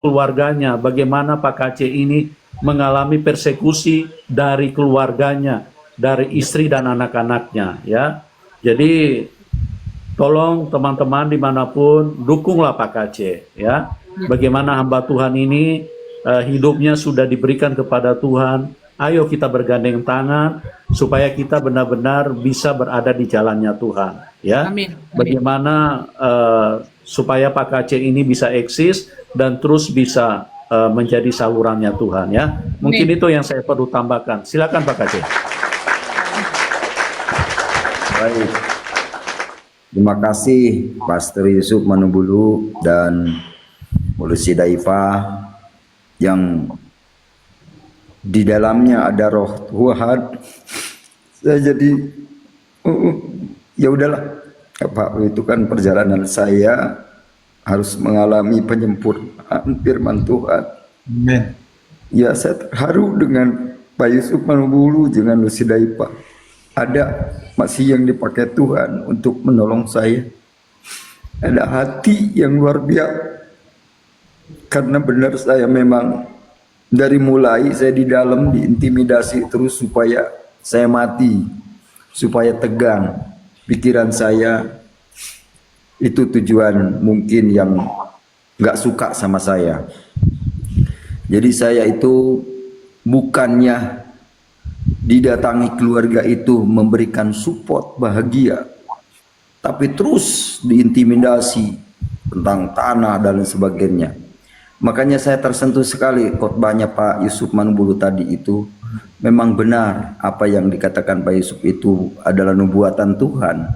keluarganya, bagaimana Pak Kaceh ini mengalami persekusi dari keluarganya, dari istri dan anak-anaknya, ya. Jadi tolong teman-teman dimanapun dukunglah Pak Kaceh, ya. Bagaimana hamba Tuhan ini hidupnya sudah diberikan kepada Tuhan. Ayo kita bergandeng tangan supaya kita benar-benar bisa berada di jalannya Tuhan, ya. Amin. Bagaimana supaya Pak Kaceh ini bisa eksis dan terus bisa menjadi salurannya Tuhan, ya. Mungkin itu yang saya perlu tambahkan. Silakan Pak Kaceh. Baik. Terima kasih Pastor Yusuf Manubulu dan Mulusi Daifah yang di dalamnya ada roh Tuhan. Saya jadi ya udahlah, Pak, itu kan perjalanan saya harus mengalami penyempurnaan firman Tuhan. Amin. Ya, saya terharu dengan Pak Yusuf Manubulu dengan Lucy Daifah. Ada masih yang dipakai Tuhan untuk menolong saya. Ada hati yang luar biasa. Karena benar saya memang dari mulai saya di dalam diintimidasi terus supaya saya mati, supaya tegang pikiran saya. Itu tujuan mungkin yang nggak suka sama saya. Jadi saya itu bukannya didatangi keluarga itu memberikan support bahagia, tapi terus diintimidasi tentang tanah dan sebagainya. Makanya saya tersentuh sekali khotbahnya Pak Yusuf Manubulu tadi itu. Memang benar apa yang dikatakan Pak Yusuf itu adalah nubuatan Tuhan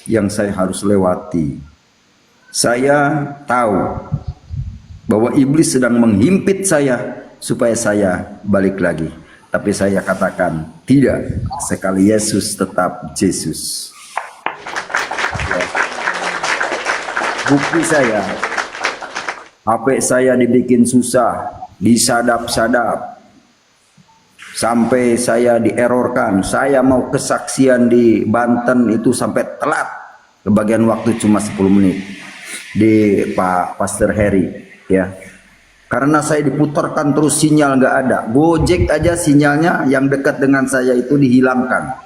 yang saya harus lewati. Saya tahu bahwa iblis sedang menghimpit saya supaya saya balik lagi. Tapi saya katakan tidak, sekali Yesus tetap Yesus. Bukti saya, HP saya dibikin susah, disadap-sadap, sampai saya dierorkan. Saya mau kesaksian di Banten itu sampai telat, kebagian waktu cuma 10 menit di Pak Pastor Heri, ya. Karena saya diputarkan terus sinyal nggak ada. Gojek aja sinyalnya yang dekat dengan saya itu dihilangkan.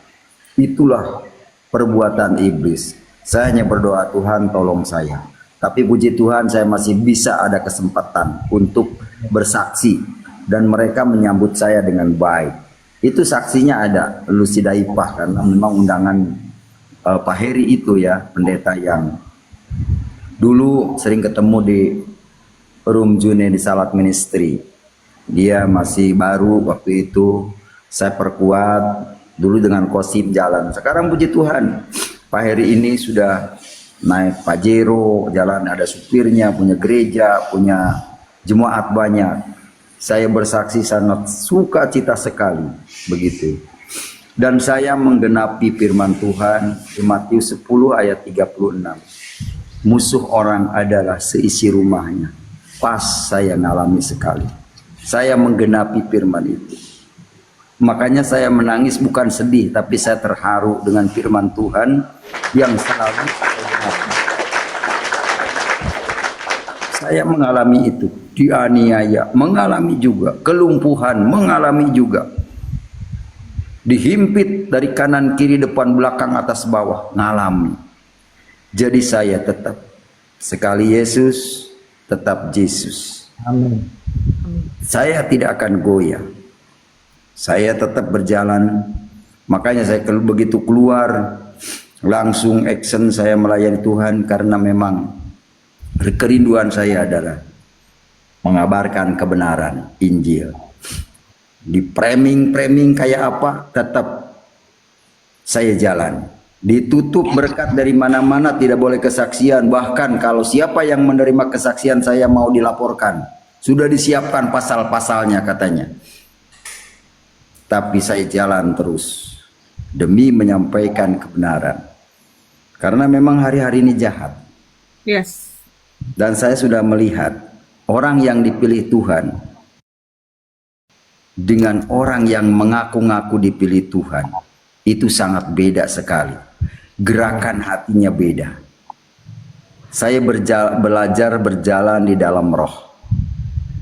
Itulah perbuatan iblis. Saya hanya berdoa, Tuhan tolong saya. Tapi puji Tuhan saya masih bisa ada kesempatan untuk bersaksi. Dan mereka menyambut saya dengan baik. Itu saksinya ada, Lucy Daifah. Karena memang undangan Pak Heri itu ya, pendeta yang dulu sering ketemu di Room June di Salat Ministry. Dia masih baru waktu itu, saya perkuat dulu dengan Kosim jalan. Sekarang puji Tuhan, Pak Heri ini sudah naik Pajero, jalan ada supirnya, punya gereja, punya jemaat banyak. Saya bersaksi sangat sukacita sekali begitu. Dan saya menggenapi firman Tuhan di Matius 10 ayat 36. Musuh orang adalah seisi rumahnya. Pas saya ngalami sekali. Saya menggenapi firman itu. Makanya saya menangis bukan sedih, tapi saya terharu dengan firman Tuhan yang selalu saya genapi. Saya mengalami itu, dianiaya, mengalami juga, kelumpuhan, mengalami juga. Dihimpit dari kanan, kiri, depan, belakang, atas, bawah, ngalami. Jadi saya tetap, sekali Yesus, tetap Yesus. Amin. Saya tidak akan goyah. Saya tetap berjalan. Makanya saya begitu keluar langsung action saya melayani Tuhan karena memang kerinduan saya adalah mengabarkan kebenaran Injil. Di framing kayak apa tetap saya jalan. Ditutup berkat dari mana-mana, tidak boleh kesaksian. Bahkan kalau siapa yang menerima kesaksian saya mau dilaporkan. Sudah disiapkan pasal-pasalnya katanya. Tapi saya jalan terus demi menyampaikan kebenaran. Karena memang hari-hari ini jahat. Yes. Dan saya sudah melihat orang yang dipilih Tuhan dengan orang yang mengaku-ngaku dipilih Tuhan. Itu sangat beda sekali. Gerakan hatinya beda. Saya belajar berjalan di dalam roh.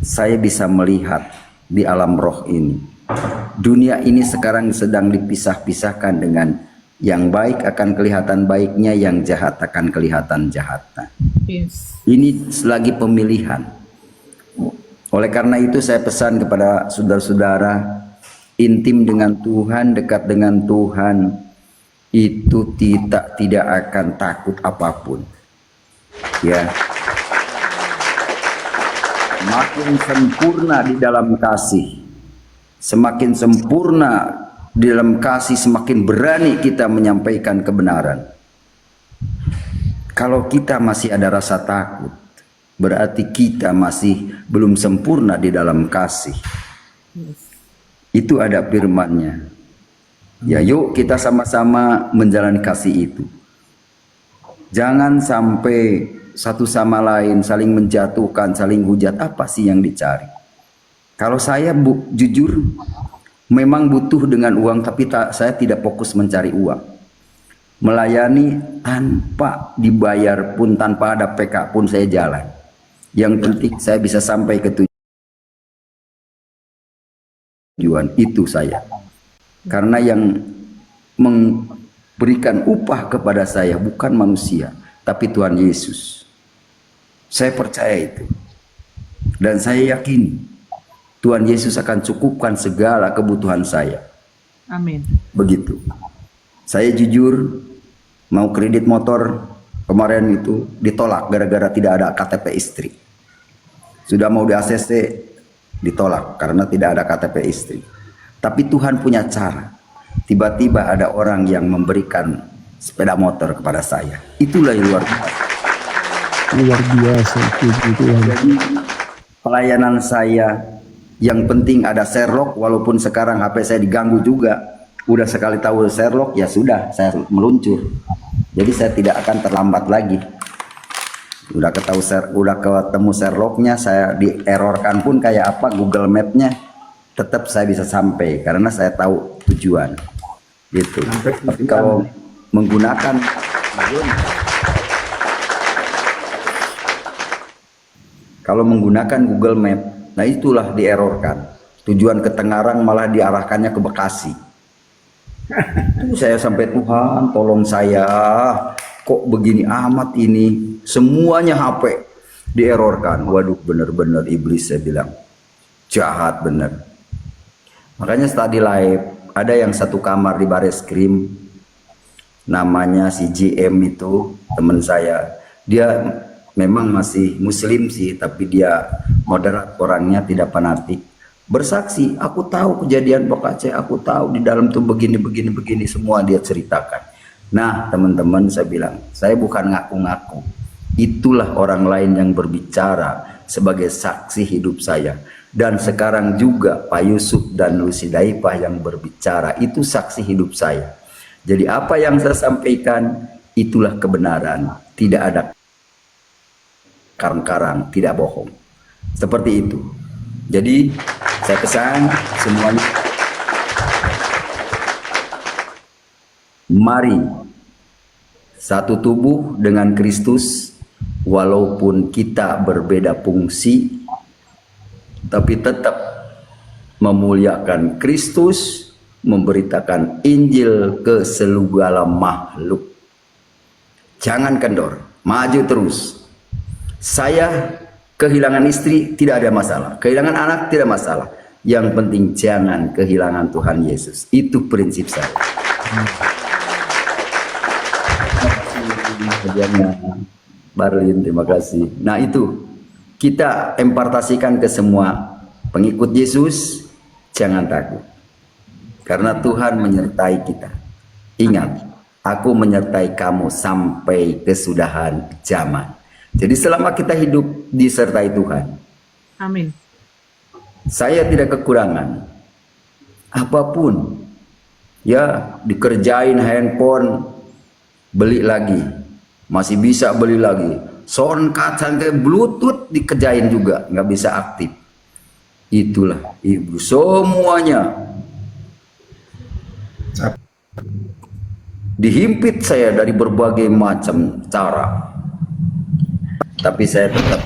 saya bisa melihat di alam roh ini. Dunia ini sekarang sedang dipisah-pisahkan dengan yang baik akan kelihatan baiknya, yang jahat akan kelihatan jahatnya. Yes. Ini lagi pemilihan. Oleh karena itu saya pesan kepada saudara-saudara, intim dengan Tuhan, dekat dengan Tuhan, itu tidak akan takut apapun. Ya. Makin sempurna di dalam kasih, semakin sempurna di dalam kasih, semakin berani kita menyampaikan kebenaran. Kalau kita masih ada rasa takut, berarti kita masih belum sempurna di dalam kasih. Itu ada firman-Nya. Ya, yuk kita sama-sama menjalani kasih itu. Jangan sampai satu sama lain saling menjatuhkan, saling hujat. Apa sih yang dicari? Kalau saya jujur, memang butuh dengan uang, tapi saya tidak fokus mencari uang. Melayani tanpa dibayar pun, tanpa ada PK pun saya jalan. Yang penting saya bisa sampai ke tujuan, itu saya. Karena yang memberikan upah kepada saya bukan manusia, tapi Tuhan Yesus. Saya percaya itu. Dan saya yakin Tuhan Yesus akan cukupkan segala kebutuhan saya. Amin. Begitu. Saya jujur mau kredit motor kemarin itu ditolak gara-gara tidak ada KTP istri. Sudah mau di ACC ditolak karena tidak ada KTP istri. Tapi Tuhan punya cara. Tiba-tiba ada orang yang memberikan sepeda motor kepada saya. Itulah yang luar biasa. Luar biasa itu Tuhan. Jadi pelayanan saya, yang penting ada Sherlock, walaupun sekarang HP saya diganggu juga. Udah sekali tahu Sherlock, ya sudah, saya meluncur. Jadi saya tidak akan terlambat lagi. Udah ketemu Sherlocknya, saya di-errorkan pun kayak apa Google Map-nya, tetap saya bisa sampai karena saya tahu tujuan. Gitu. Tapi kalau menggunakan Google Map, nah itulah di-errorkan. Tujuan ke Tengarang malah diarahkannya ke Bekasi. Itu saya sampai, Tuhan tolong saya, kok begini amat ini, semuanya HP di-errorkan. Waduh, bener-bener iblis, saya bilang. Jahat bener. Makanya tadi live, ada yang satu kamar di Bareskrim, namanya si GM itu, teman saya. Dia memang masih muslim sih, tapi dia moderat orangnya, tidak fanatik. Bersaksi, aku tahu kejadian Pok Aceh, aku tahu di dalam tuh begini, semua dia ceritakan. Nah teman-teman, saya bilang, saya bukan ngaku-ngaku. Itulah orang lain yang berbicara sebagai saksi hidup saya. Dan sekarang juga Pak Yusuf dan Lucy Daipah yang berbicara, itu saksi hidup saya. Jadi apa yang saya sampaikan, itulah kebenaran. Tidak ada karang-karang, tidak bohong. Seperti itu. Jadi saya pesan semuanya, mari satu tubuh dengan Kristus, walaupun kita berbeda fungsi, tapi tetap memuliakan Kristus, memberitakan Injil ke segala makhluk. Jangan kendor, maju terus. Saya kehilangan istri tidak ada masalah, kehilangan anak tidak masalah. Yang penting jangan kehilangan Tuhan Yesus. Itu prinsip saya. Barlin, terima kasih. Nah itu kita impartasikan ke semua pengikut Yesus, jangan takut. Karena Tuhan menyertai kita. Ingat, aku menyertai kamu sampai kesudahan zaman. Jadi selama kita hidup disertai Tuhan. Amin. Saya tidak kekurangan. Apapun. Ya, dikerjain handphone, beli lagi. Masih bisa beli lagi. Soundcard sampai Bluetooth dikerjain juga, nggak bisa aktif. Itulah Ibu semuanya. Dihimpit saya dari berbagai macam cara. Tapi saya tetap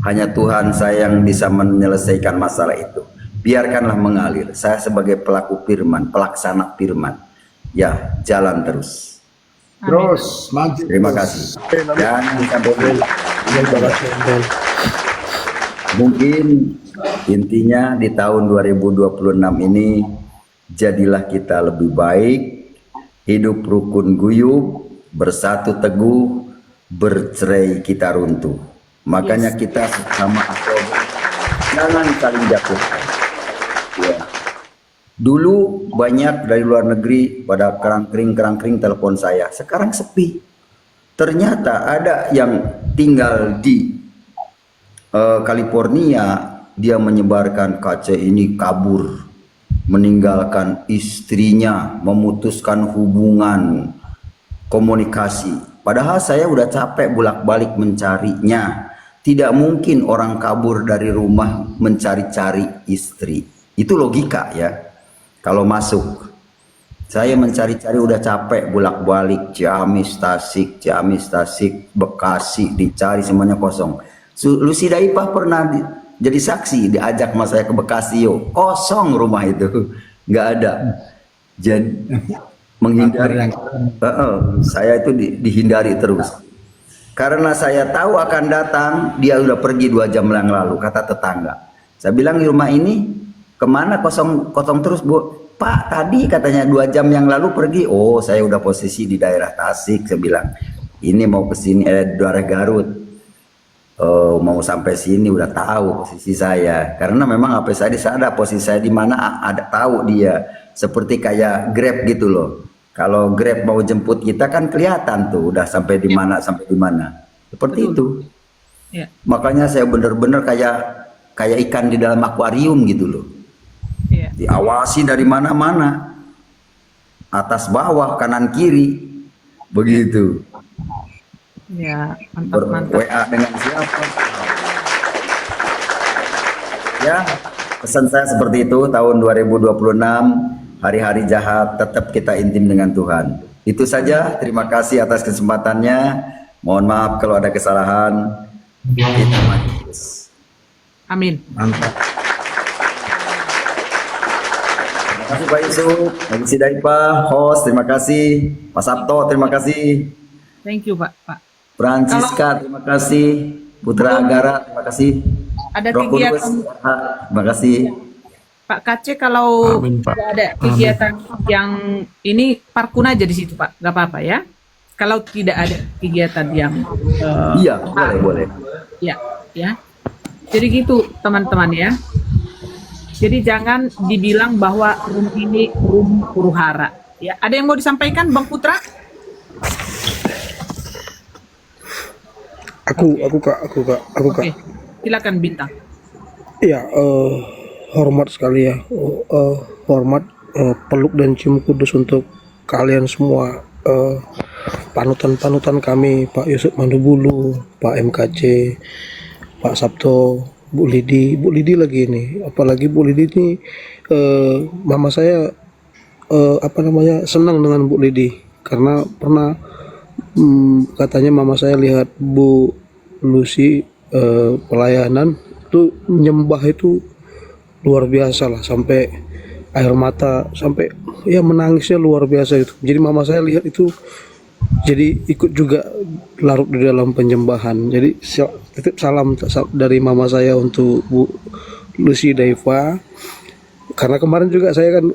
Hanya Tuhan saya yang bisa menyelesaikan masalah itu. Biarkanlah mengalir. Saya sebagai pelaku firman, pelaksana firman, ya jalan terus. Terus maju. Terima kasih. Dan mungkin intinya di tahun 2026 ini jadilah kita lebih baik, hidup rukun guyup, bersatu teguh, bercerai kita runtuh. Makanya kita sama jangan saling jatuh. Ya. Dulu banyak dari luar negeri pada kerangkering telepon saya. Sekarang sepi. Ternyata ada yang tinggal di California, dia menyebarkan KC ini kabur, meninggalkan istrinya, memutuskan hubungan komunikasi. Padahal saya udah capek bolak-balik mencarinya. Tidak mungkin orang kabur dari rumah mencari-cari istri. Itu logika ya. Kalau masuk, saya mencari-cari udah capek bolak-balik Ciamis, Tasik, Bekasi, dicari semuanya kosong. Lucy Daipah pernah jadi saksi, diajak mas saya ke Bekasi, yo kosong rumah itu, nggak ada. Jadi menghindari, saya itu dihindari terus. Karena saya tahu akan datang, dia udah pergi 2 jam yang lalu, kata tetangga. Saya bilang di rumah ini kemana kosong terus bu? Pak tadi katanya 2 jam yang lalu pergi. Oh saya udah posisi di daerah Tasik. Saya bilang ini mau ke sini daerah Garut. Mau sampai sini udah tahu posisi saya. Karena memang HP saya di sana, posisi saya di mana ada tahu dia. Seperti kayak Grab gitu loh. Kalau Grab mau jemput kita kan kelihatan tuh udah sampai di mana sampai di mana. Seperti Betul. itu. Ya. Makanya saya bener-bener kayak ikan di dalam akuarium gitu loh. Ya. Diawasi dari mana-mana, atas bawah kanan kiri, begitu. Ya, mantap. WA dengan siapa? Ya, pesan saya seperti itu. Tahun 2026, hari-hari jahat, tetap kita intim dengan Tuhan. Itu saja. Terima kasih atas kesempatannya. Mohon maaf kalau ada kesalahan. Kita maju terus. Amin. Mantap. Terima kasih Pak Yusuf, Pak Sidaipah, host, terima kasih. Pak Sabto, terima kasih. Thank you, Pak. Francisca, terima kasih. Putra Agara, terima kasih. Ada Roh Kudus, kegiatan terima kasih. Pak KC, kalau Amin, Pak. tidak ada kegiatan yang ini parkun aja di situ Pak, nggak apa-apa ya. Kalau tidak ada kegiatan yang Iya, boleh. ya. Jadi gitu teman-teman ya. Jadi jangan dibilang bahwa room ini room huru-hara. Ya, ada yang mau disampaikan Bang Putra? Aku kak. Oke, silakan Bintang. Iya, hormat sekali ya, hormat, peluk dan cium kudus untuk kalian semua, panutan kami, Pak Yusuf Mandubulu, Pak MKC, Pak Sabto, Bu Lidi lagi ini, apalagi Bu Lidi ini, mama saya, senang dengan Bu Lidi karena pernah katanya mama saya lihat Bu Lucy pelayanan itu nyembah itu luar biasa lah, sampai air mata, sampai ya menangisnya luar biasa itu. Jadi mama saya lihat itu jadi ikut juga larut di dalam penyembahan. Jadi titip salam dari mama saya untuk Bu Lucy Daiva. Karena kemarin juga saya kan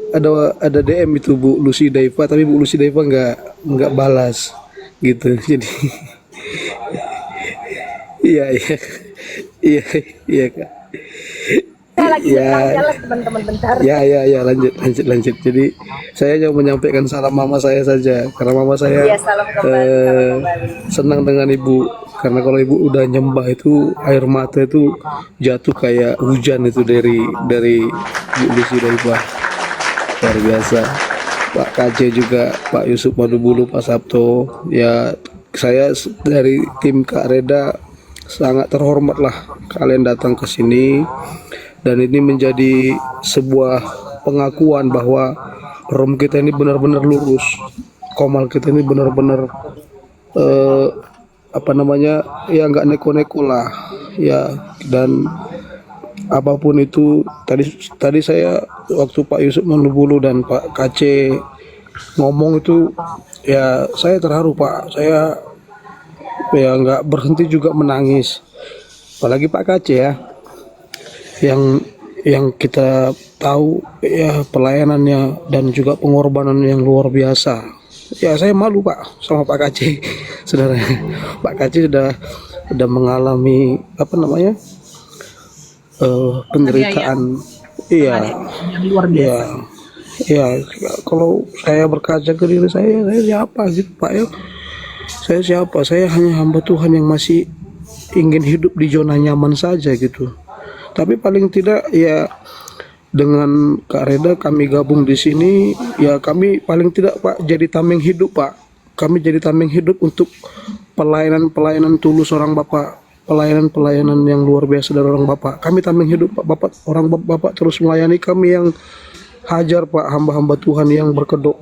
ada DM itu Bu Lucy Daiva, tapi Bu Lucy Daiva nggak balas gitu. Jadi iya Kak. Ya, teman-teman bentar. ya lanjut. Jadi saya hanya menyampaikan salam mama saya saja, karena mama saya Iya, salam kembali. senang dengan ibu, karena kalau ibu udah nyembah itu air mata itu jatuh kayak hujan itu dari Bu Lucy Daiva. Luar biasa. Pak KJ juga, Pak Yusuf Madubulu, Pak Sabto, ya saya dari tim Kak Reda sangat terhormat lah kalian datang ke sini. Dan ini menjadi sebuah pengakuan bahwa room kita ini benar-benar lurus, komal kita ini benar-benar apa namanya, ya nggak neko-neko lah ya. Dan apapun itu, tadi saya waktu Pak Yusuf Manubulu dan Pak KC ngomong itu, ya saya terharu Pak. Saya ya nggak berhenti juga menangis. Apalagi Pak KC ya, yang kita tahu ya pelayanannya dan juga pengorbanan yang luar biasa. Ya saya malu Pak sama Pak KC, saudara. Pak KC sudah mengalami apa namanya, penderitaan. Iya, yang luar iya, biasa. iya. Kalau saya berkaca ke diri saya siapa gitu Pak ya? Saya siapa? Saya hanya hamba Tuhan yang masih ingin hidup di zona nyaman saja gitu. Tapi paling tidak ya dengan Kak Reda kami gabung di sini, ya kami paling tidak Pak jadi tameng hidup Pak. Kami jadi tameng hidup untuk pelayanan tulus orang Bapak, pelayanan yang luar biasa dari orang Bapak. Kami tameng hidup Pak, Bapak terus melayani kami yang hajar Pak, hamba-hamba Tuhan yang berkedok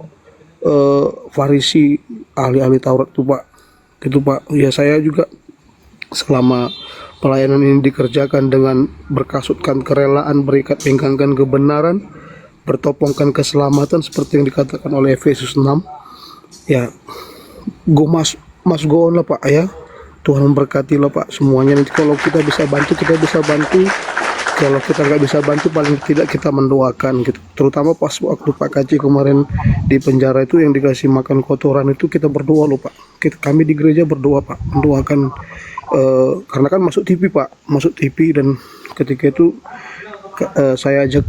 Farisi, ahli-ahli Taurat tuh Pak. Gitu Pak. Ya saya juga selama pelayanan ini dikerjakan dengan berkasutkan kerelaan, berikat pinggangkan kebenaran, bertopongkan keselamatan seperti yang dikatakan oleh Efesus 6. Ya, mas go on lah Pak ya. Tuhan memberkati lah Pak semuanya. Nanti kalau kita bisa bantu, kita bisa bantu. Kalau kita nggak bisa bantu, paling tidak kita mendoakan gitu. Terutama pas waktu Pak Kaci kemarin di penjara itu yang dikasih makan kotoran itu, kita berdoa loh Pak. Kami di gereja berdoa Pak, mendoakan. Karena kan masuk TV Pak, masuk TV, dan ketika itu saya ajak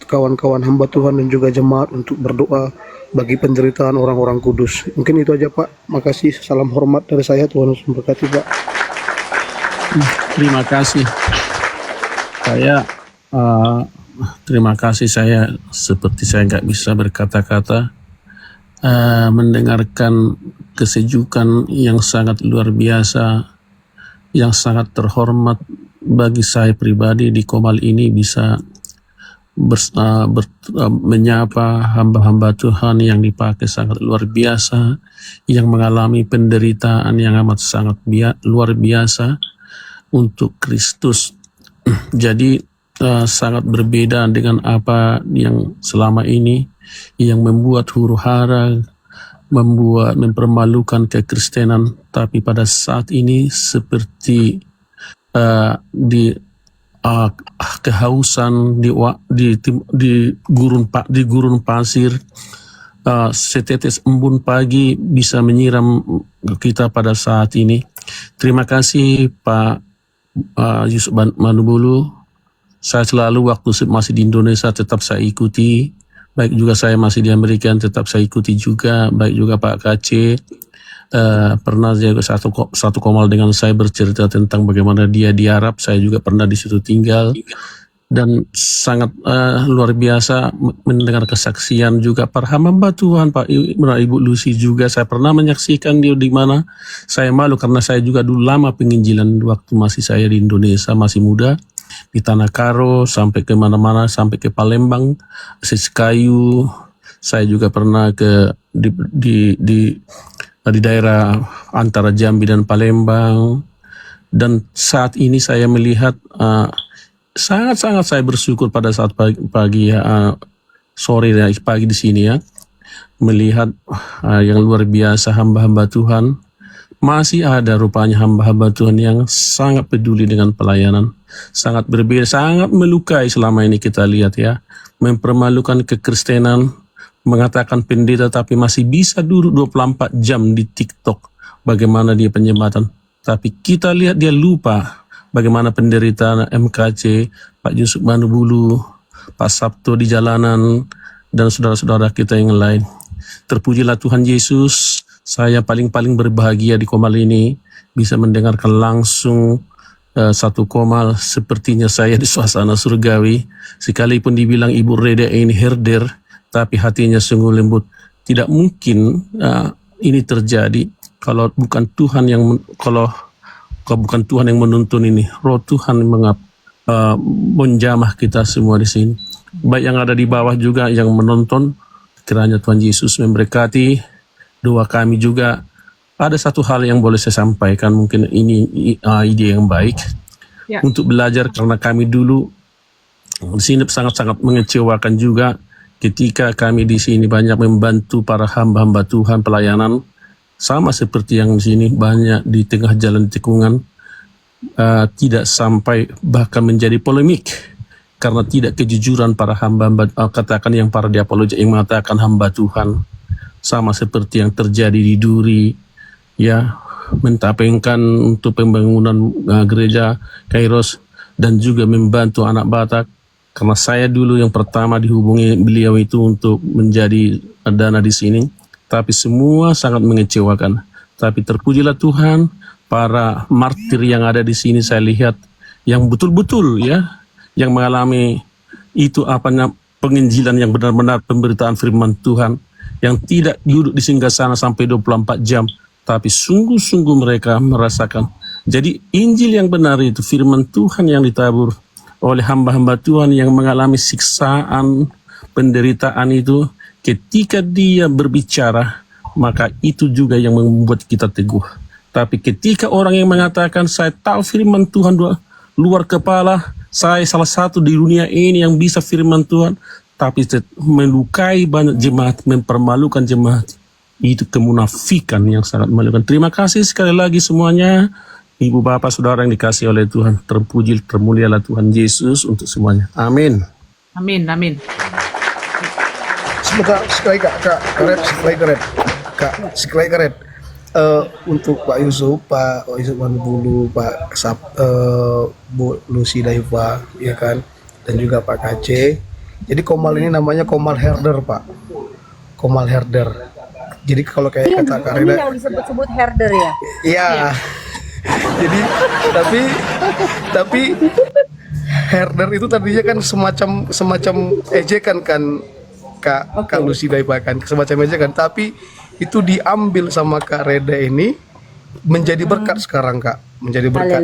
kawan-kawan hamba Tuhan dan juga jemaat untuk berdoa bagi penderitaan orang-orang kudus. Mungkin itu aja Pak. Makasih, salam hormat dari saya. Tuhan memberkati Pak. Terima kasih. Terima kasih. Saya seperti saya nggak bisa berkata-kata, mendengarkan kesejukan yang sangat luar biasa, yang sangat terhormat bagi saya pribadi di Komal ini bisa menyapa hamba-hamba Tuhan yang dipakai sangat luar biasa, yang mengalami penderitaan yang amat sangat luar biasa untuk Kristus. Jadi sangat berbeda dengan apa yang selama ini yang membuat huru-hara, mempermalukan kekristenan. Tapi pada saat ini seperti kehausan di gurun pasir, setetes embun pagi bisa menyiram kita pada saat ini. Terima kasih Pak Yusuf Manubulu. Saya selalu waktu masih di Indonesia tetap saya ikuti, baik juga saya masih di Amerika tetap saya ikuti juga, baik juga Pak KC. Pernah juga satu Komal dengan saya bercerita tentang bagaimana dia di Arab. Saya juga pernah di situ tinggal, dan sangat luar biasa mendengar kesaksian juga para hamba Tuhan. Pak Ibu Lucy juga saya pernah menyaksikan dia di mana. Saya malu karena saya juga dulu lama penginjilan waktu masih saya di Indonesia, masih muda, di Tanah Karo sampai ke mana-mana, sampai ke Palembang, Siskayu. Saya juga pernah di daerah antara Jambi dan Palembang. Dan saat ini saya melihat sangat-sangat saya bersyukur pada saat sore dan pagi di sini ya, melihat yang luar biasa hamba-hamba Tuhan. Masih ada rupanya hamba-hamba Tuhan yang sangat peduli dengan pelayanan, sangat berbeda, sangat melukai selama ini kita lihat ya, mempermalukan kekristenan, mengatakan pendeta tapi masih bisa duduk 24 jam di TikTok bagaimana dia penyembatan. Tapi kita lihat dia lupa bagaimana penderitaan MKC, Pak Yusuf Manubulu, Pak Sabto di jalanan, dan saudara-saudara kita yang lain. Terpujilah Tuhan Yesus. Saya paling berbahagia di Komal ini bisa mendengarkan langsung satu Komal. Sepertinya saya di suasana surgawi. Sekalipun dibilang Ibu Reda ini herder, tapi hatinya sungguh lembut. Tidak mungkin ini terjadi kalau bukan Tuhan yang menuntun ini. Roh Tuhan menjamah kita semua di sini. Baik yang ada di bawah juga yang menonton. Kiranya Tuhan Yesus memberkati. Doa kami juga ada satu hal yang boleh saya sampaikan, mungkin ini ide yang baik Ya. untuk belajar, karena kami dulu di sini sangat-sangat mengecewakan juga ketika kami di sini banyak membantu para hamba-hamba Tuhan pelayanan, sama seperti yang di sini banyak di tengah jalan tikungan, tidak sampai bahkan menjadi polemik karena tidak kejujuran para hamba-hamba, katakan yang para diapologi yang mengatakan hamba Tuhan, sama seperti yang terjadi di Duri, ya, mentapengkan untuk pembangunan gereja Kairos dan juga membantu anak Batak. Karena saya dulu yang pertama dihubungi beliau itu untuk menjadi dana di sini, tapi semua sangat mengecewakan. Tapi terpujilah Tuhan, para martir yang ada di sini saya lihat yang betul-betul ya, yang mengalami itu penginjilan yang benar-benar pemberitaan firman Tuhan, yang tidak duduk di singgasana sampai 24 jam, tapi sungguh-sungguh mereka merasakan. Jadi Injil yang benar itu firman Tuhan yang ditabur oleh hamba-hamba Tuhan yang mengalami siksaan, penderitaan itu, ketika dia berbicara, maka itu juga yang membuat kita teguh. Tapi ketika orang yang mengatakan, saya tahu firman Tuhan luar kepala, saya salah satu di dunia ini yang bisa firman Tuhan, tapi melukai banyak jemaat, mempermalukan jemaat, itu kemunafikan yang sangat memalukan. Terima kasih sekali lagi semuanya. Ibu bapak saudara yang dikasih oleh Tuhan, terpuji termulialah Tuhan Yesus untuk semuanya. Amin. Amin, amin. Sebentar, sekali Kak Karet. Untuk Pak Yusuf Manubulu, Pak Bu Lucy Daiva, ya kan, dan juga Pak KC. Jadi Komal ini namanya Komal Herder, Pak. Komal Herder. Jadi kalau kayak kata Kak Ini Reda, yang disebut-sebut herder ya? iya. Jadi tapi herder itu tadinya kan semacam ejekan kan, Kak Lucy Daiva kan, semacam ejekan, tapi itu diambil sama Kak Reda ini menjadi berkat sekarang, Kak, menjadi berkat.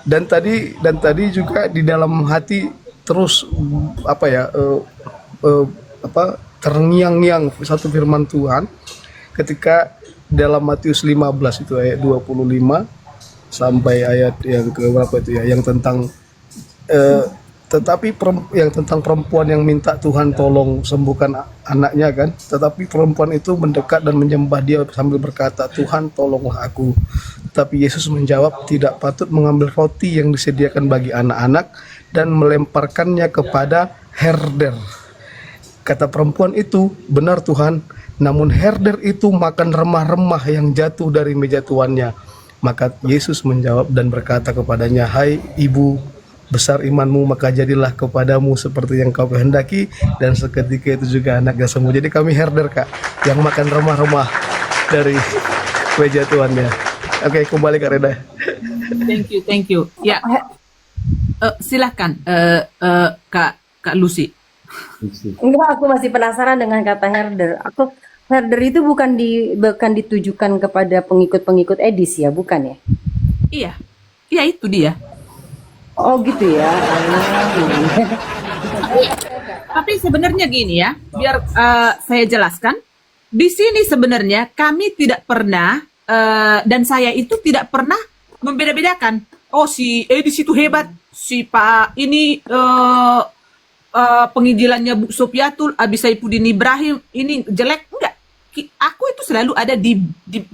Dan tadi juga di dalam hati terus terngiang-ngiang satu firman Tuhan ketika dalam Matius 15 itu ayat 25 sampai ayat yang ke berapa itu ya, yang tentang yang tentang perempuan yang minta Tuhan tolong sembuhkan anaknya kan, tetapi perempuan itu mendekat dan menyembah dia sambil berkata, Tuhan tolonglah aku. Tapi Yesus menjawab, tidak patut mengambil roti yang disediakan bagi anak-anak dan melemparkannya kepada herder. Kata perempuan itu, benar Tuhan, namun herder itu makan remah-remah yang jatuh dari meja tuannya. Maka Yesus menjawab dan berkata kepadanya, hai ibu, besar imanmu, maka jadilah kepadamu seperti yang kau kehendaki. Dan seketika itu juga anaknya sembuh. Jadi kami herder, Kak, yang makan remah-remah dari meja tuannya. Oke, kembali Kak Reda. Thank you. Ya, silahkan Kak Lucy. Enggak, aku masih penasaran dengan kata herder. Herder itu bukan ditujukan kepada pengikut-pengikut Edis ya, bukan ya? Iya itu dia. Oh gitu ya. Tapi sebenarnya gini ya, biar saya jelaskan. Di sini sebenarnya kami tidak pernah dan saya itu tidak pernah membeda-bedakan. Oh si Edis itu hebat, si Pak ini penginjilannya Bu Sofiatul, Abi Saifuddin Ibrahim ini jelek. Enggak. Aku itu selalu ada di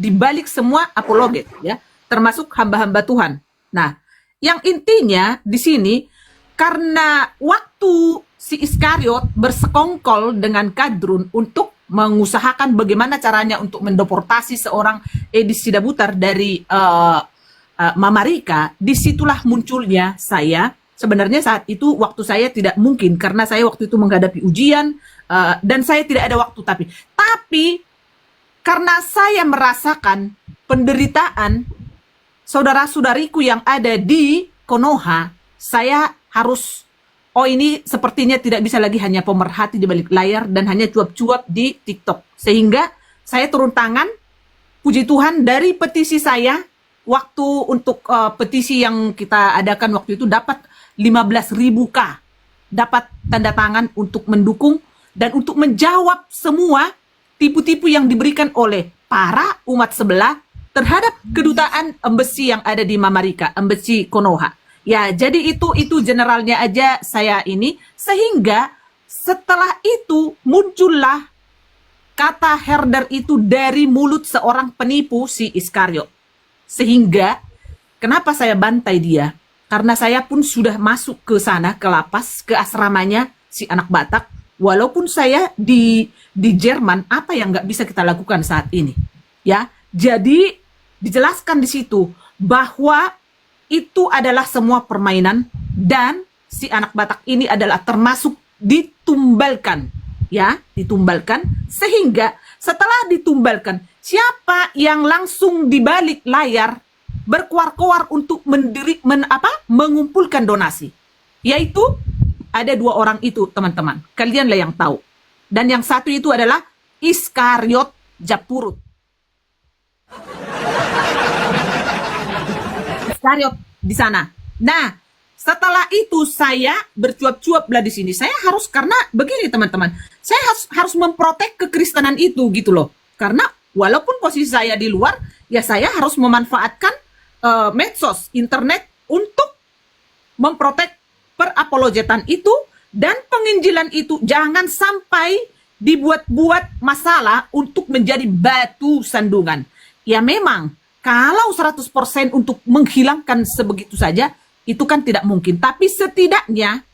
balik semua apologet ya, termasuk hamba-hamba Tuhan. Nah, yang intinya di sini karena waktu si Iskariot bersekongkol dengan Kadrun untuk mengusahakan bagaimana caranya untuk mendeportasi seorang Edis Sidabutar dari Mama Rika, disitulah munculnya saya. Sebenarnya saat itu waktu saya tidak mungkin karena saya waktu itu menghadapi ujian dan saya tidak ada waktu. Tapi karena saya merasakan penderitaan saudara-saudariku yang ada di Konoha, saya harus, ini sepertinya tidak bisa lagi hanya pemerhati di balik layar dan hanya cuap-cuap di TikTok. Sehingga saya turun tangan, puji Tuhan, dari petisi saya, waktu untuk petisi yang kita adakan waktu itu dapat 15.000K, dapat tanda tangan untuk mendukung dan untuk menjawab semua tipu-tipu yang diberikan oleh para umat sebelah terhadap kedutaan embassy yang ada di Mamarika, embassy Konoha. Ya, jadi itu generalnya aja saya ini, sehingga setelah itu muncullah kata herder itu dari mulut seorang penipu, si Iskariot. Sehingga kenapa saya bantai dia? Karena saya pun sudah masuk ke sana, ke lapas, ke asramanya si anak Batak. Walaupun saya di Jerman, apa yang nggak bisa kita lakukan saat ini? Ya, jadi dijelaskan di situ bahwa itu adalah semua permainan dan si anak Batak ini adalah termasuk ditumbalkan, ya, ditumbalkan, sehingga setelah ditumbalkan, siapa yang langsung di balik layar berkoar-koar untuk mengumpulkan donasi, yaitu ada 2 orang itu, teman-teman, kalianlah yang tahu, dan yang satu itu adalah Iskariot Japurut. Iskariot di sana. Nah, setelah itu saya bercuap-cuap lah di sini. Saya harus, karena begini teman-teman, saya harus memprotek kekristenan itu gitu loh. Karena walaupun posisi saya di luar, ya saya harus memanfaatkan medsos, internet untuk memprotek perapologetan itu dan penginjilan itu jangan sampai dibuat-buat masalah untuk menjadi batu sandungan. Ya memang kalau 100% untuk menghilangkan sebegitu saja itu kan tidak mungkin, tapi setidaknya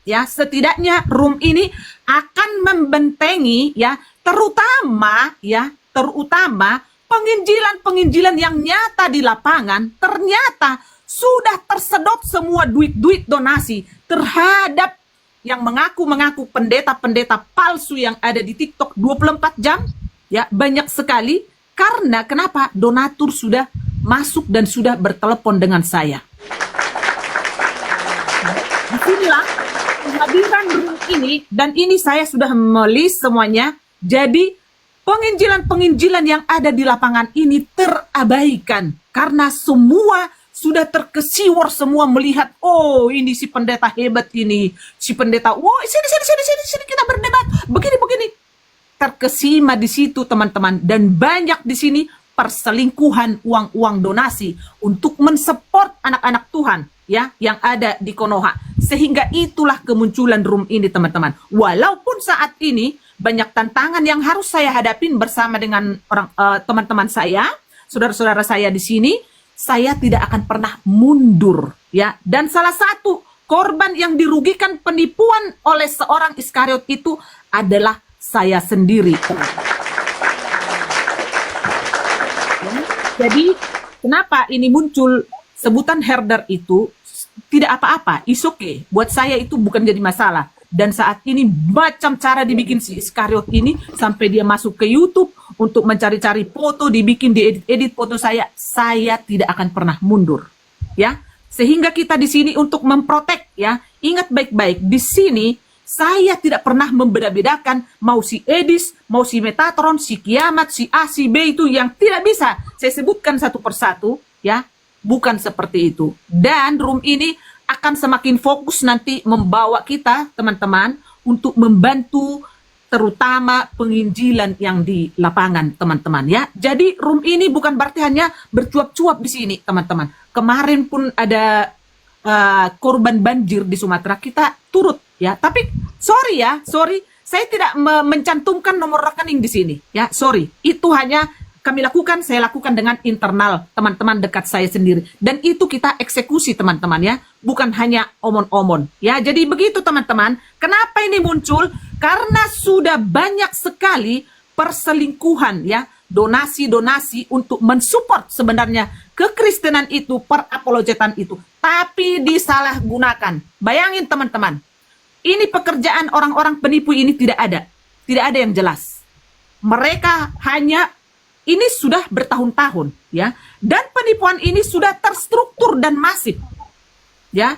room ini akan membentengi terutama penginjilan yang nyata di lapangan. Ternyata sudah tersedot semua duit donasi terhadap yang mengaku pendeta-pendeta palsu yang ada di TikTok 24 jam, ya banyak sekali. Karena kenapa? Donatur sudah masuk dan sudah bertelepon dengan saya. Disinilah kehadiran room ini, dan ini saya sudah melis semuanya. Jadi penginjilan yang ada di lapangan ini terabaikan karena semua sudah terkesiwar, semua melihat, oh ini si pendeta hebat ini, si pendeta, wow sini kita berdebat, begini. Terkesima di situ teman-teman, dan banyak di sini perselingkuhan uang donasi untuk mensupport anak-anak Tuhan ya yang ada di Konoha, sehingga itulah kemunculan room ini teman-teman. Walaupun saat ini banyak tantangan yang harus saya hadapin bersama dengan teman-teman saya, saudara-saudara saya di sini, saya tidak akan pernah mundur ya. Dan salah satu korban yang dirugikan penipuan oleh seorang Iskariot itu adalah saya sendiri. Jadi kenapa ini muncul sebutan herder itu tidak apa-apa, is okay. Buat saya itu bukan jadi masalah. Dan saat ini macam cara dibikin si Iskariot ini sampai dia masuk ke YouTube untuk mencari-cari foto, dibikin diedit foto saya tidak akan pernah mundur. Ya, sehingga kita di sini untuk memprotek ya. Ingat baik-baik, di sini saya tidak pernah membeda-bedakan mau si Edis, mau si Metatron, si Kiamat, si A, si B itu yang tidak bisa saya sebutkan satu persatu ya, bukan seperti itu. Dan room ini akan semakin fokus nanti membawa kita teman-teman untuk membantu terutama penginjilan yang di lapangan teman-teman ya. Jadi room ini bukan berarti hanya bercuap-cuap di sini teman-teman. Kemarin pun ada korban banjir di Sumatera, kita turut ya, tapi sorry, saya tidak mencantumkan nomor rekening di sini ya, sorry, itu hanya saya lakukan dengan internal teman-teman dekat saya sendiri, dan itu kita eksekusi teman-teman ya, bukan hanya omon-omon ya. Jadi begitu teman-teman. Kenapa ini muncul? Karena sudah banyak sekali perselingkuhan ya, donasi untuk mensupport sebenarnya kekristenan itu, perapologetan itu, tapi disalahgunakan. Bayangin teman-teman, ini pekerjaan orang-orang penipu ini tidak ada yang jelas. Mereka hanya, ini sudah bertahun-tahun ya, dan penipuan ini sudah terstruktur dan masif ya.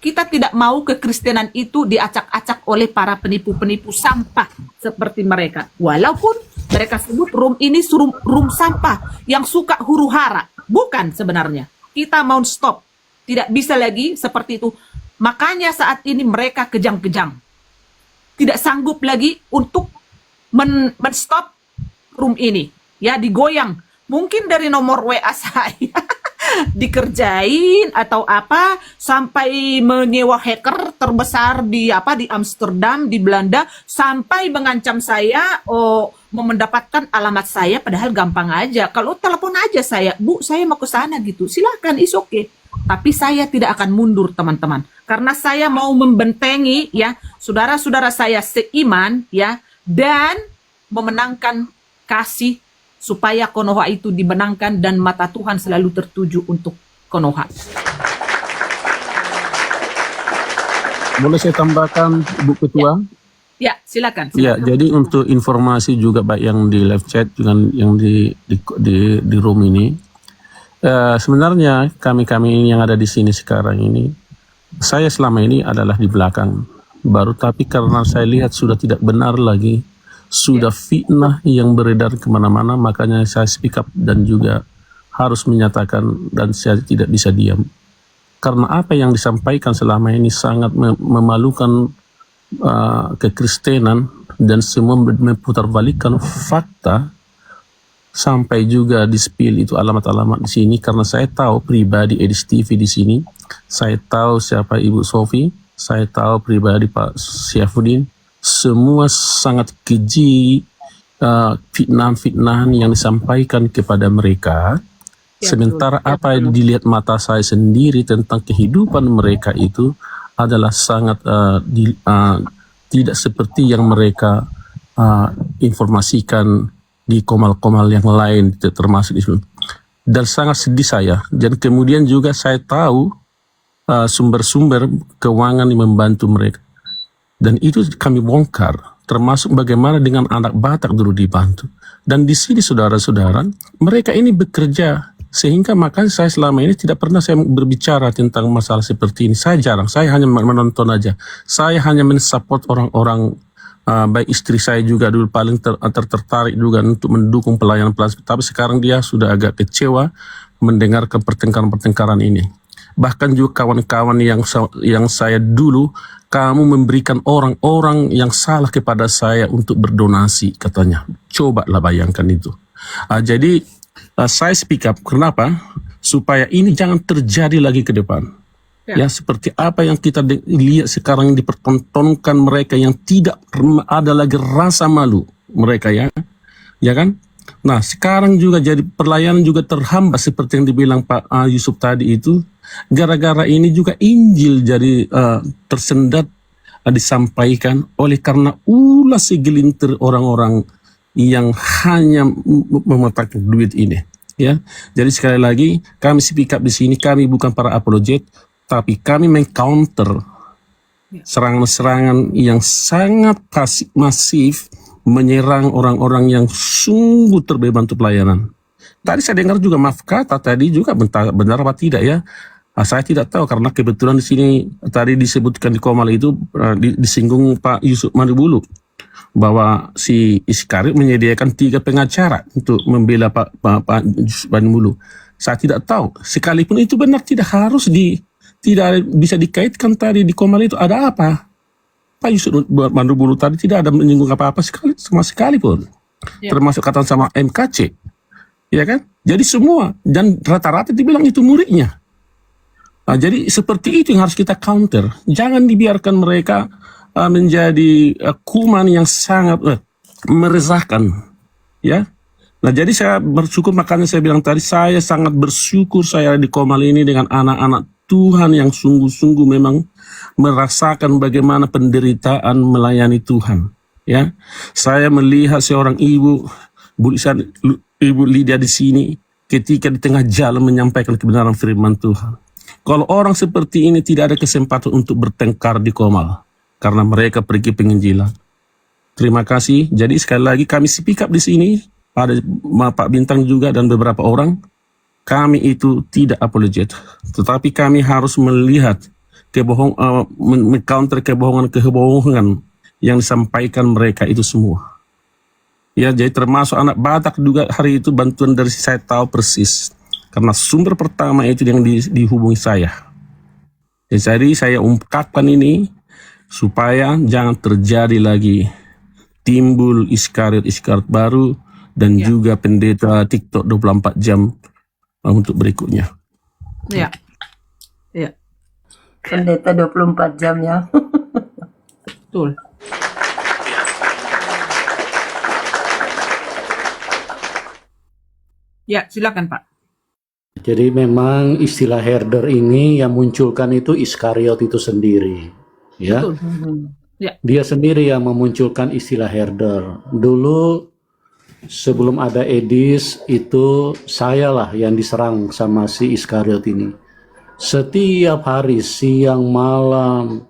Kita tidak mau kekristenan itu diacak-acak oleh para penipu-penipu sampah seperti mereka. Walaupun mereka sebut room ini room sampah yang suka huru-hara. Bukan sebenarnya. Kita mau stop. Tidak bisa lagi seperti itu. Makanya saat ini mereka kejang-kejang. Tidak sanggup lagi untuk men-stop room ini. Ya, digoyang. mungkin dari nomor WA saya dikerjain atau apa sampai menyewa hacker terbesar di Amsterdam di Belanda sampai mengancam saya mau mendapatkan alamat saya, padahal gampang aja. Kalau telepon aja saya, Bu, saya mau ke sana gitu. Silakan, is okay. Tapi saya tidak akan mundur, teman-teman. Karena saya mau membentengi ya saudara-saudara saya seiman ya, dan memenangkan kasih supaya Konoha itu dimenangkan dan mata Tuhan selalu tertuju untuk Konoha. Boleh saya tambahkan, Bu Ketua? Ya, silakan. Ya, jadi untuk informasi juga baik yang di live chat dengan yang di room ini, sebenarnya kami yang ada di sini sekarang ini, saya selama ini adalah di belakang baru, tapi karena saya lihat sudah tidak benar lagi, sudah fitnah yang beredar kemana-mana, makanya saya speak up dan juga harus menyatakan, dan saya tidak bisa diam. Karena apa yang disampaikan selama ini sangat memalukan kekristenan, dan semua memutarbalikkan fakta, sampai juga di spill itu alamat-alamat di sini, karena saya tahu pribadi Edis TV di sini, saya tahu siapa Ibu Sofi, saya tahu pribadi Pak Syafudin, semua sangat keji fitnah-fitnahan yang disampaikan kepada mereka. Ya, sementara apa yang dilihat mata saya sendiri tentang kehidupan mereka itu adalah sangat tidak seperti yang mereka informasikan di komal-komal yang lain, termasuk itu. Dan sangat sedih saya. Dan kemudian juga saya tahu sumber-sumber keuangan yang membantu mereka. Dan itu kami bongkar, termasuk bagaimana dengan anak Batak dulu dibantu. Dan di sini saudara-saudara, mereka ini bekerja, sehingga makanya saya selama ini tidak pernah saya berbicara tentang masalah seperti ini. Saya jarang, saya hanya menonton aja. Saya hanya mensupport orang-orang, baik istri saya juga dulu paling tertarik juga untuk mendukung pelayanan. Tapi sekarang dia sudah agak kecewa mendengarkan pertengkaran-pertengkaran ini. Bahkan juga kawan-kawan yang saya dulu, kamu memberikan orang-orang yang salah kepada saya untuk berdonasi, katanya. Cobalah bayangkan itu. Jadi saya speak up. Kenapa? Supaya ini jangan terjadi lagi ke depan. Ya, seperti apa yang kita lihat sekarang dipertontonkan mereka yang tidak ada lagi rasa malu mereka, ya kan? Nah, sekarang juga jadi pelayanan juga terhambat seperti yang dibilang Pak Yusuf tadi itu, gara-gara ini juga Injil jadi tersendat disampaikan oleh karena ulah segelintir orang-orang yang hanya memetakan duit ini, ya. Jadi sekali lagi kami speak up di sini, kami bukan para apologet, tapi kami mengcounter serangan-serangan yang sangat masif menyerang orang-orang yang sungguh terbeban untuk pelayanan. Tadi saya dengar juga maaf kata tadi juga benar apa tidak ya? Saya tidak tahu karena kebetulan di sini tadi disebutkan di Komal itu disinggung Pak Yusuf Madubulu bahwa si Iskari menyediakan 3 pengacara untuk membela Pak Yusuf Madubulu. Saya tidak tahu. Sekalipun itu benar tidak tidak bisa dikaitkan tadi di Komal itu ada apa? Pak Yusuf Madubulu tadi tidak ada menyinggung apa-apa sama sekali pun. Ya. Termasuk kata sama MKC. Ya kan? Jadi semua dan rata-rata dibilang itu muridnya. Nah, jadi seperti itu yang harus kita counter. Jangan dibiarkan mereka menjadi kuman yang sangat meresahkan, ya. Nah, jadi saya bersyukur, makanya saya bilang tadi saya sangat bersyukur saya di Komal ini dengan anak-anak Tuhan yang sungguh-sungguh memang merasakan bagaimana penderitaan melayani Tuhan, ya. Saya melihat seorang ibu Lydia di sini ketika di tengah jalan menyampaikan kebenaran firman Tuhan. Kalau orang seperti ini tidak ada kesempatan untuk bertengkar di Komal karena mereka pergi penginjilan. Terima kasih. Jadi sekali lagi kami speak up di sini, ada Pak Bintang juga dan beberapa orang. Kami itu tidak apologet, tetapi kami harus melihat meng-counter kebohongan yang disampaikan mereka itu semua. Ya, jadi termasuk anak Batak juga hari itu bantuan dari saya tahu persis. Karena sumber pertama itu yang dihubungi saya. Jadi saya ungkapkan ini supaya jangan terjadi lagi timbul iskariot baru dan juga pendeta TikTok 24 jam untuk berikutnya. Ya. Ya. Pendeta 24 jam ya. Betul. Ya, silakan Pak. Jadi memang istilah herder ini yang munculkan itu Iskariot itu sendiri, ya. Betul. Ya. Dia sendiri yang memunculkan istilah herder. Dulu sebelum ada Edis itu sayalah yang diserang sama si Iskariot ini. Setiap hari siang malam.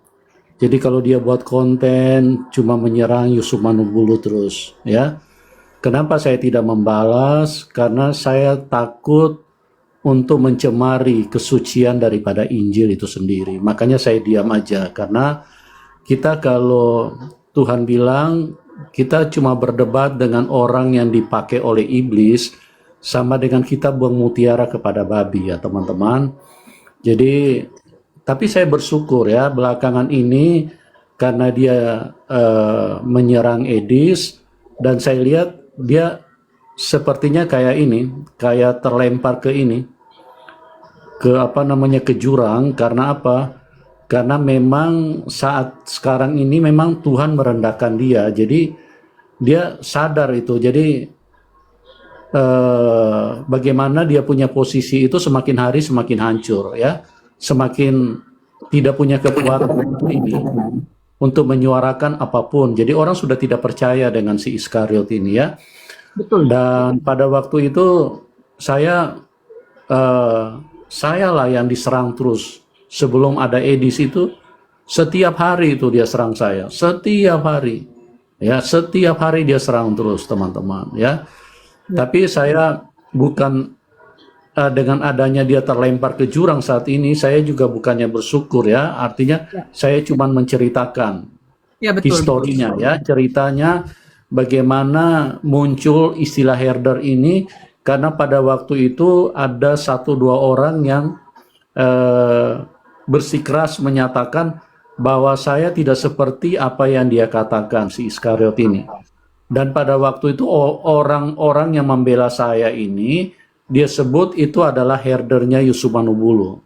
Jadi kalau dia buat konten cuma menyerang Yusuf Manubulu terus, ya. Kenapa saya tidak membalas? Karena saya takut untuk mencemari kesucian daripada Injil itu sendiri. Makanya saya diam aja, karena kita kalau Tuhan bilang kita cuma berdebat dengan orang yang dipakai oleh iblis, sama dengan kita buang mutiara kepada babi ya teman-teman. Jadi tapi saya bersyukur ya belakangan ini karena dia menyerang Edis, dan saya lihat dia sepertinya kayak ini, kayak terlempar ke ini, ke ke jurang. Karena apa? Karena memang saat sekarang ini memang Tuhan merendahkan dia, jadi dia sadar itu. Jadi bagaimana dia punya posisi itu semakin hari semakin hancur ya, semakin tidak punya kekuatan ini untuk menyuarakan apapun. Jadi orang sudah tidak percaya dengan si Iskariot ini ya. Betul. Dan pada waktu itu saya lah yang diserang terus. Sebelum ada Edis itu setiap hari itu dia serang saya, setiap hari ya, setiap hari dia serang terus teman-teman ya. Tapi saya bukan dengan adanya dia terlempar ke jurang saat ini, saya juga bukannya bersyukur ya. Artinya saya cuma menceritakan historinya ya, ceritanya bagaimana muncul istilah herder ini. Karena pada waktu itu ada 1-2 orang yang bersikeras menyatakan bahwa saya tidak seperti apa yang dia katakan si Iskariot ini. Dan pada waktu itu orang-orang yang membela saya ini, dia sebut itu adalah herdernya Yusuf Manubulu.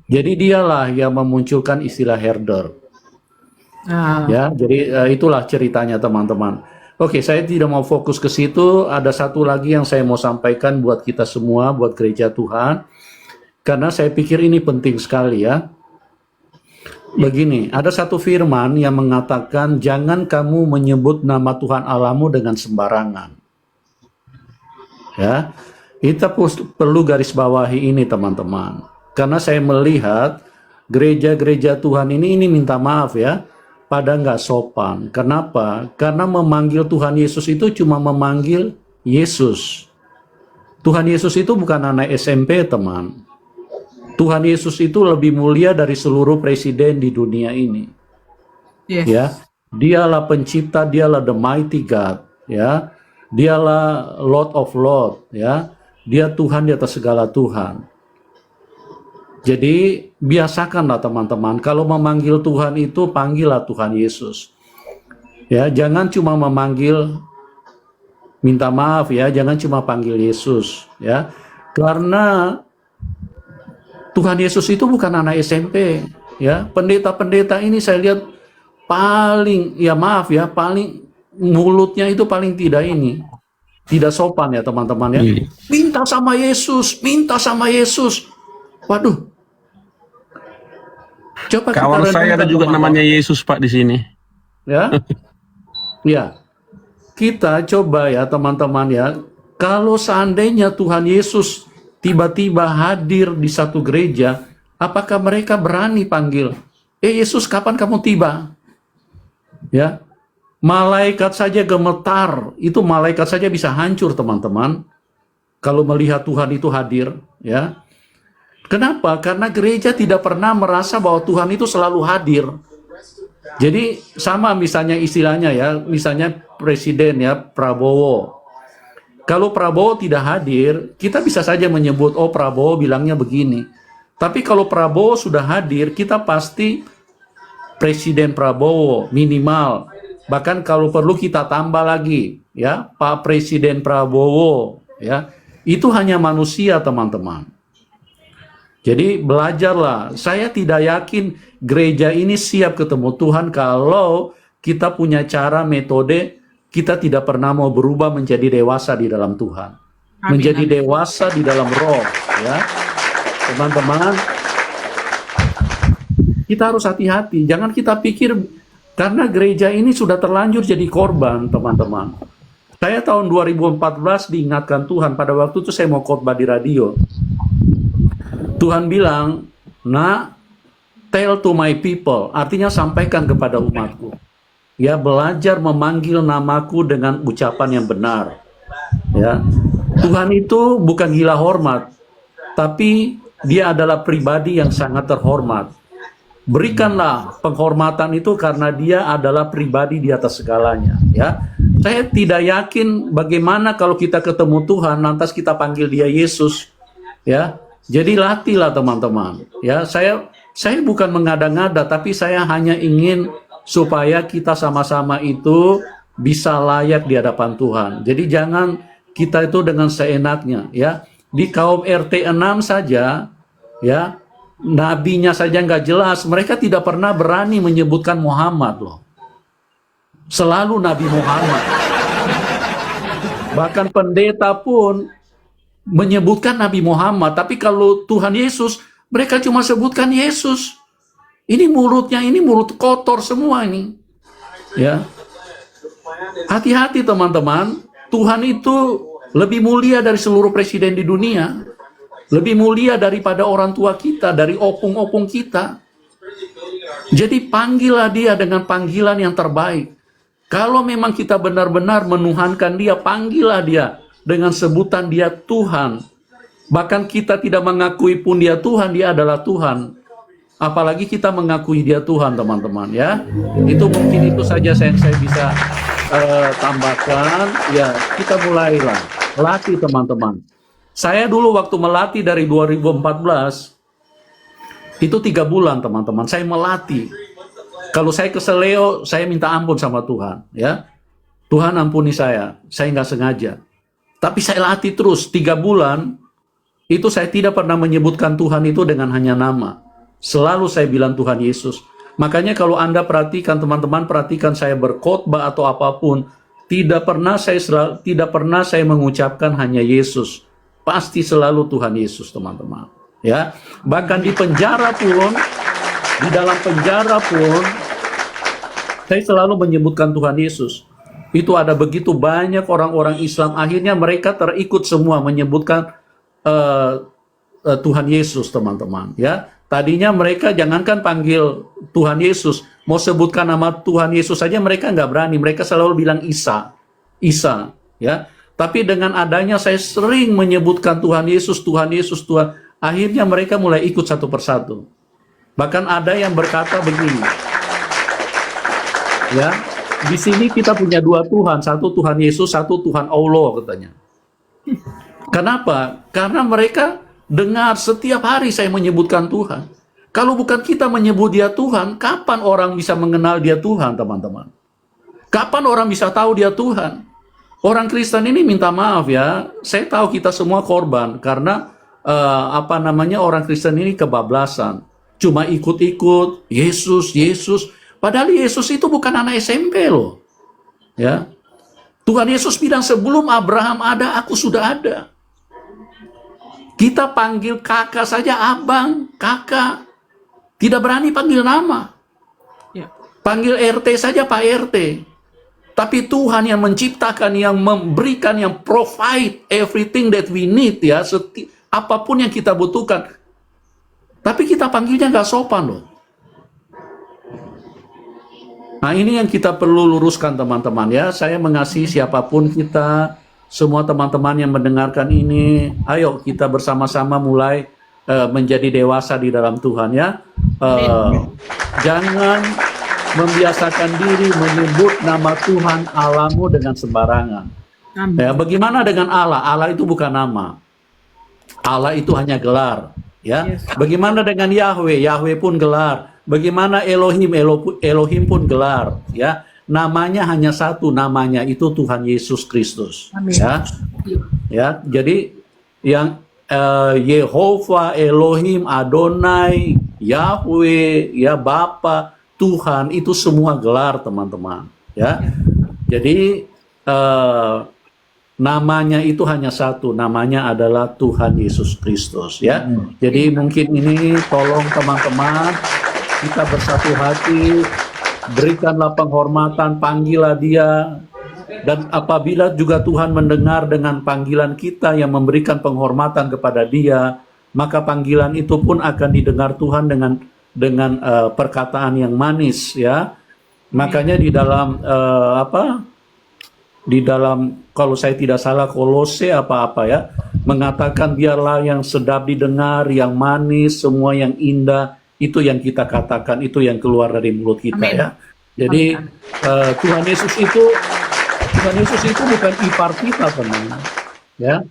Jadi dialah yang memunculkan istilah herder. Ya, jadi itulah ceritanya teman-teman. Oke, saya tidak mau fokus ke situ. Ada satu lagi yang saya mau sampaikan buat kita semua, buat gereja Tuhan. Karena saya pikir ini penting sekali ya. Begini, ada satu firman yang mengatakan jangan kamu menyebut nama Tuhan Allahmu dengan sembarangan. Ya, kita perlu garis bawahi ini teman-teman. Karena saya melihat gereja-gereja Tuhan ini minta maaf ya, pada nggak sopan. Kenapa? Karena memanggil Tuhan Yesus itu cuma memanggil Yesus. Tuhan Yesus itu bukan anak SMP teman. Tuhan Yesus itu lebih mulia dari seluruh presiden di dunia ini. Ya, dialah pencipta, dialah the mighty God, ya. Dialah Lord of Lord, ya. Dia Tuhan di atas segala Tuhan. Jadi biasakanlah teman-teman, kalau memanggil Tuhan itu panggillah Tuhan Yesus. Ya, jangan cuma memanggil, minta maaf ya, jangan cuma panggil Yesus, ya. Karena Tuhan Yesus itu bukan anak SMP, ya. Pendeta-pendeta ini saya lihat paling, ya maaf ya, paling mulutnya itu paling tidak sopan ya teman-teman ya. Minta sama Yesus, minta sama Yesus. Waduh. Coba kawan saya ada juga namanya Yesus Pak di sini. Ya, ya. Kita coba ya teman-teman ya. Kalau seandainya Tuhan Yesus tiba-tiba hadir di satu gereja, apakah mereka berani panggil, Yesus kapan kamu tiba? Ya, malaikat saja gemetar, itu malaikat saja bisa hancur teman-teman, kalau melihat Tuhan itu hadir. Ya, kenapa? Karena gereja tidak pernah merasa bahwa Tuhan itu selalu hadir. Jadi sama misalnya istilahnya ya, misalnya presiden ya, Prabowo. Kalau Prabowo tidak hadir, kita bisa saja menyebut, oh Prabowo bilangnya begini. Tapi kalau Prabowo sudah hadir, kita pasti Presiden Prabowo minimal. Bahkan kalau perlu kita tambah lagi, ya, Pak Presiden Prabowo, ya, itu hanya manusia, teman-teman. Jadi belajarlah. Saya tidak yakin gereja ini siap ketemu Tuhan kalau kita punya cara, metode, kita tidak pernah mau berubah menjadi dewasa di dalam Tuhan. Menjadi dewasa di dalam roh, ya. Teman-teman, kita harus hati-hati. Jangan kita pikir karena gereja ini sudah terlanjur jadi korban, teman-teman. Saya tahun 2014 diingatkan Tuhan, pada waktu itu saya mau khotbah di radio. Tuhan bilang, "Nak, tell to my people," artinya sampaikan kepada umatku. Ya, belajar memanggil namaku dengan ucapan yang benar. Ya, Tuhan itu bukan gila hormat, tapi dia adalah pribadi yang sangat terhormat. Berikanlah penghormatan itu karena dia adalah pribadi di atas segalanya. Ya, saya tidak yakin bagaimana kalau kita ketemu Tuhan, lantas kita panggil dia Yesus. Ya, jadi latihlah teman-teman. Ya, saya bukan mengada-ngada, tapi saya hanya ingin supaya kita sama-sama itu bisa layak di hadapan Tuhan. Jadi jangan kita itu dengan seenaknya, ya. Di kaum RT 6 saja, ya, nabinya saja nggak jelas. Mereka tidak pernah berani menyebutkan Muhammad loh. Selalu Nabi Muhammad. Bahkan pendeta pun menyebutkan Nabi Muhammad, tapi kalau Tuhan Yesus, mereka cuma sebutkan Yesus. Ini mulutnya, ini mulut kotor semua ini. Ya. Hati-hati teman-teman, Tuhan itu lebih mulia dari seluruh presiden di dunia. Lebih mulia daripada orang tua kita, dari opung-opung kita. Jadi panggillah dia dengan panggilan yang terbaik. Kalau memang kita benar-benar menuhankan dia, panggillah dia dengan sebutan dia Tuhan. Bahkan kita tidak mengakui pun dia Tuhan, dia adalah Tuhan. Apalagi kita mengakui dia Tuhan, teman-teman, ya. Itu mungkin itu saja yang saya bisa tambahkan. Ya, kita mulailah. Latih, teman-teman. Saya dulu waktu melatih dari 2014, itu 3 bulan, teman-teman. Saya melatih. Kalau saya keseleo, saya minta ampun sama Tuhan, ya. Tuhan ampuni saya nggak sengaja. Tapi saya latih terus 3 bulan. Itu saya tidak pernah menyebutkan Tuhan itu dengan hanya nama. Selalu saya bilang Tuhan Yesus. Makanya kalau Anda perhatikan, teman-teman, perhatikan saya berkhotbah atau apapun, tidak pernah saya mengucapkan hanya Yesus. Pasti selalu Tuhan Yesus, teman-teman. Ya, bahkan di penjara pun, di dalam penjara pun, saya selalu menyebutkan Tuhan Yesus. Itu ada begitu banyak orang-orang Islam, akhirnya mereka terikut semua menyebutkan Tuhan Yesus, teman-teman. Ya, tadinya mereka jangankan panggil Tuhan Yesus, mau sebutkan nama Tuhan Yesus saja mereka nggak berani. Mereka selalu bilang Isa, ya. Tapi dengan adanya saya sering menyebutkan Tuhan Yesus, Tuhan Yesus, Tuhan. Akhirnya mereka mulai ikut satu persatu. Bahkan ada yang berkata begini, ya, di sini kita punya 2 Tuhan, satu Tuhan Yesus, satu Tuhan Allah, katanya. Kenapa? Karena mereka dengar setiap hari saya menyebutkan Tuhan. Kalau bukan kita menyebut dia Tuhan, kapan orang bisa mengenal dia Tuhan, teman-teman? Kapan orang bisa tahu dia Tuhan? Orang Kristen ini minta maaf ya, saya tahu kita semua korban karena orang Kristen ini kebablasan, cuma ikut-ikut Yesus. Padahal Yesus itu bukan anak SMP loh, ya. Tuhan Yesus bilang sebelum Abraham ada, aku sudah ada. Kita panggil kakak saja abang, kakak, tidak berani panggil nama. Panggil RT saja Pak RT. Tapi Tuhan yang menciptakan, yang memberikan, yang provide everything that we need, ya, apapun yang kita butuhkan. Tapi kita panggilnya nggak sopan loh. Nah, ini yang kita perlu luruskan, teman-teman, ya. Saya mengasihi siapapun kita, semua teman-teman yang mendengarkan ini. Ayo kita bersama-sama mulai menjadi dewasa di dalam Tuhan, ya. Jangan membiasakan diri menyebut nama Tuhan Allahmu dengan sembarangan. Ya, bagaimana dengan Allah? Allah itu bukan nama. Allah itu hanya gelar, ya. Bagaimana dengan Yahweh? Yahweh pun gelar. Bagaimana Elohim? Elohim pun gelar, ya. namanya hanya satu, namanya itu Tuhan Yesus Kristus. Amin. Ya, jadi yang Yehova, Elohim, Adonai, Yahweh, ya Bapa, Tuhan, itu semua gelar teman-teman. Ya, jadi namanya itu hanya satu, namanya adalah Tuhan Yesus Kristus. Ya, jadi mungkin ini tolong teman-teman kita bersatu hati, berikanlah penghormatan, panggillah Dia. Dan apabila juga Tuhan mendengar dengan panggilan kita yang memberikan penghormatan kepada Dia, maka panggilan itu pun akan didengar Tuhan dengan perkataan yang manis, ya. Makanya di dalam di dalam, kalau saya tidak salah, Kolose apa-apa ya, mengatakan biarlah yang sedap didengar, yang manis, semua yang indah, itu yang kita katakan, itu yang keluar dari mulut kita. Amin. Ya. Jadi Tuhan Yesus itu bukan ipar kita, teman. Ya,